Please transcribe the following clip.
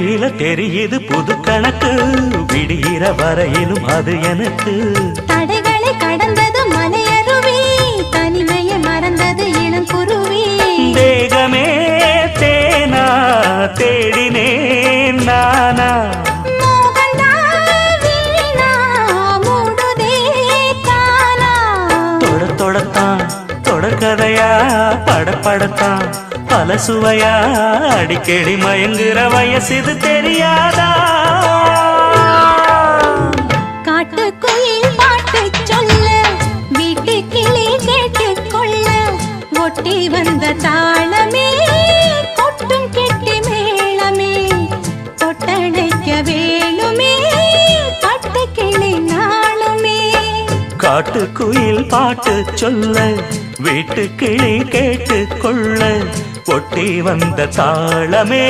விழியில தெரியுது புது கணக்கு, விடுகிற வரையிலும் அது எனக்கு. தடைகளை கடந்தது மலையருவி, தனிமையை மறந்தது இளங்குருவி. தேகமே தேனா தேடினேன் நானா, தொடர்கதையா படப்படத்தான் பல சுவையா, அடிக்கடி மயங்குற வயசு தெரியாதா? காட்டுக்குயில் பாட்டு சொல்ல, வீட்டு கிளி கேட்டுக்கொள்ள, ஒட்டி வந்த தாளமே கொட்டும் கெட்டி மேளமே, தொட்டணைக்க வேணுமே பட்டு கிளி நாளுமே. காட்டுக்குயில் பாட்டு சொல்ல, வீட்டு கிளி கேட்டுக்கொள்ள, ஒட்டி வந்த தாளமே